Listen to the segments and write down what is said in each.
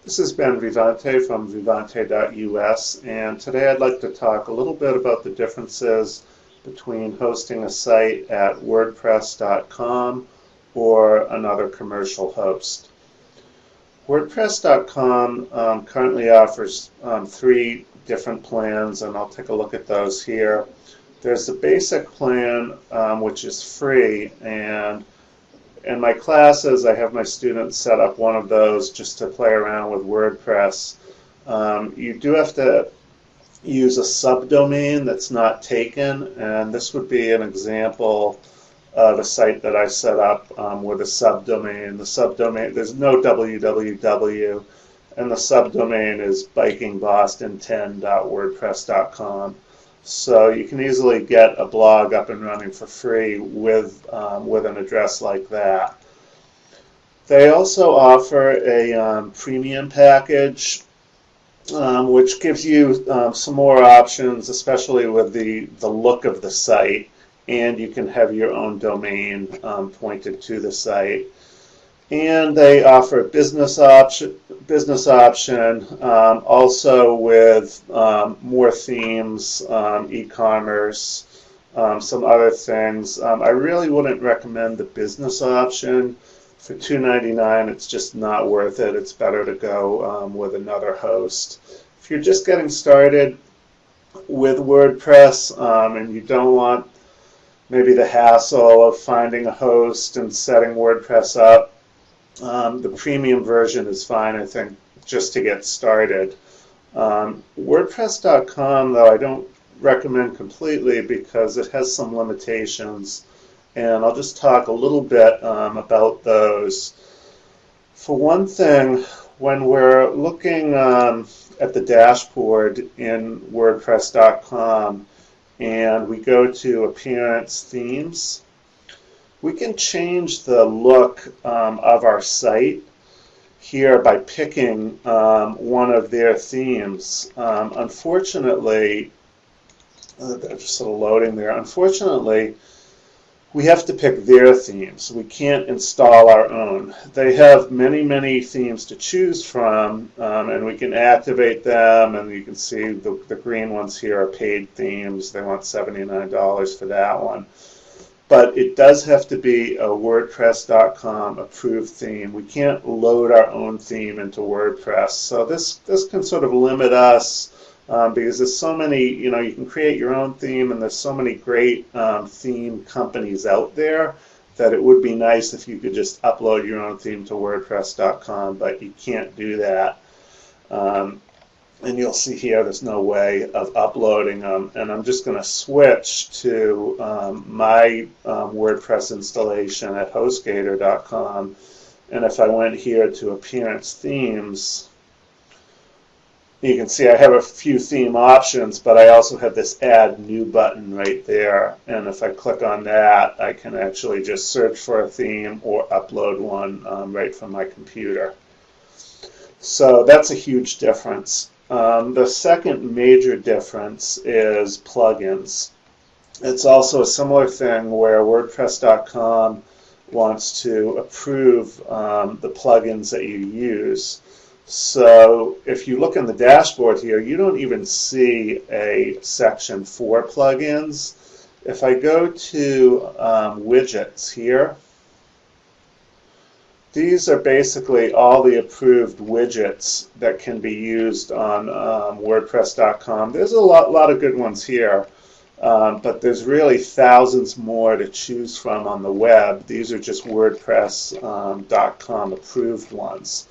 This has been Vivante from vivante.us, and today I'd like to talk a little bit about the differences between hosting a site at wordpress.com or another commercial host. WordPress.com currently offers three different plans, and I'll take a look at those here. There's the basic plan, which is free, and in my classes, I have my students set up one of those just to play around with WordPress. You do have to use a subdomain that's not taken, and this would be an example of a site that I set up with a subdomain. The subdomain, there's no www, and the subdomain is bikingboston10.wordpress.com. So you can easily get a blog up and running for free with an address like that. They also offer a premium package, which gives you some more options, especially with the look of the site, and you can have your own domain pointed to the site. And they offer a business option, also with more themes, e-commerce, some other things. I really wouldn't recommend the business option. For $2.99, it's just not worth it. It's better to go with another host. If you're just getting started with WordPress and you don't want maybe the hassle of finding a host and setting WordPress up, the premium version is fine, I think, just to get started. WordPress.com, though, I don't recommend completely because it has some limitations, and I'll just talk a little bit about those. For one thing, when we're looking at the dashboard in WordPress.com and we go to Appearance Themes, we can change the look of our site here by picking one of their themes. Unfortunately, just sort of loading there. Unfortunately, we have to pick their themes. We can't install our own. They have many, many themes to choose from, and we can activate them, and you can see the green ones here are paid themes. They want $79 for that one. But it does have to be a WordPress.com approved theme. We can't load our own theme into WordPress. So this can sort of limit us because there's so many, you can create your own theme, and there's so many great theme companies out there that it would be nice if you could just upload your own theme to WordPress.com, but you can't do that. And you'll see here there's no way of uploading them. And I'm just going to switch to my WordPress installation at HostGator.com. And if I went here to Appearance Themes, you can see I have a few theme options, but I also have this Add New button right there. And if I click on that, I can actually just search for a theme or upload one right from my computer. So that's a huge difference. The second major difference is plugins. It's also a similar thing where WordPress.com wants to approve the plugins that you use. So if you look in the dashboard here, you don't even see a section for plugins. If I go to widgets here, these are basically all the approved widgets that can be used on WordPress.com. There's a lot of good ones here, but there's really thousands more to choose from on the web. These are just WordPress.com approved ones.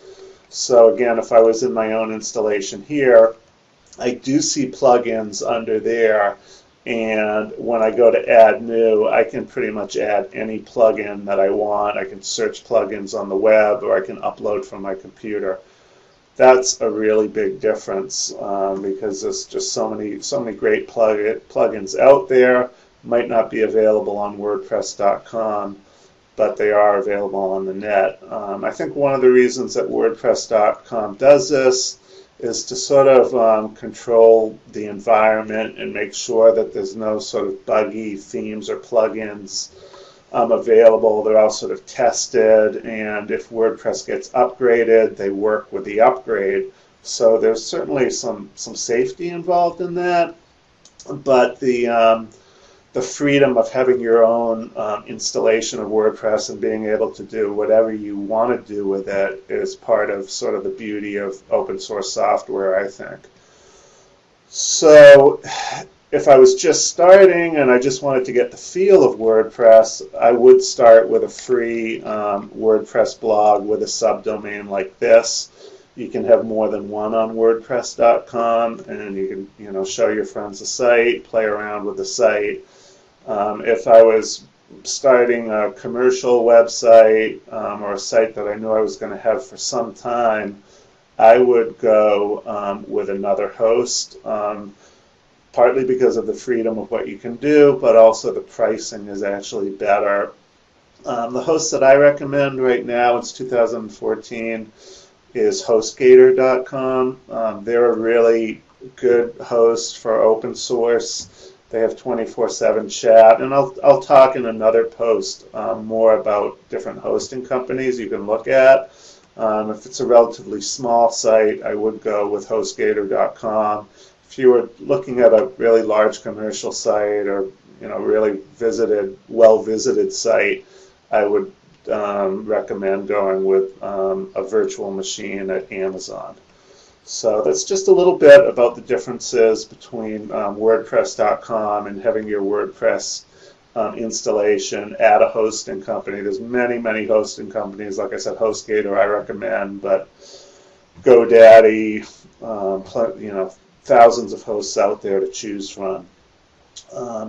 So again, if I was in my own installation here, I do see plugins under there. And when I go to Add New, I can pretty much add any plugin that I want. I can search plugins on the web, or I can upload from my computer. That's a really big difference because there's just so many great plugins out there. Might not be available on WordPress.com, but they are available on the net. I think one of the reasons that WordPress.com does this is to sort of control the environment and make sure that there's no sort of buggy themes or plugins available. They're all sort of tested, and if WordPress gets upgraded, they work with the upgrade. So there's certainly some safety involved in that, but the freedom of having your own installation of WordPress and being able to do whatever you want to do with it is part of sort of the beauty of open source software, I think. So if I was just starting and I just wanted to get the feel of WordPress, I would start with a free WordPress blog with a subdomain like this. You can have more than one on WordPress.com, and you can show your friends the site, play around with the site. If I was starting a commercial website or a site that I knew I was going to have for some time, I would go with another host, partly because of the freedom of what you can do, but also the pricing is actually better. The host that I recommend right now, it's 2014, is HostGator.com. They're a really good host for open source. They have 24/7 chat, and I'll talk in another post more about different hosting companies you can look at. If it's a relatively small site, I would go with HostGator.com. If you were looking at a really large commercial site or really well-visited site, I would recommend going with a virtual machine at Amazon. So that's just a little bit about the differences between WordPress.com and having your WordPress installation at a hosting company. There's many hosting companies. Like I said, HostGator I recommend, but GoDaddy, thousands of hosts out there to choose from.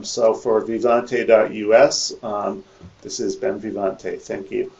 So for Vivante.us, this has been Vivante. Thank you.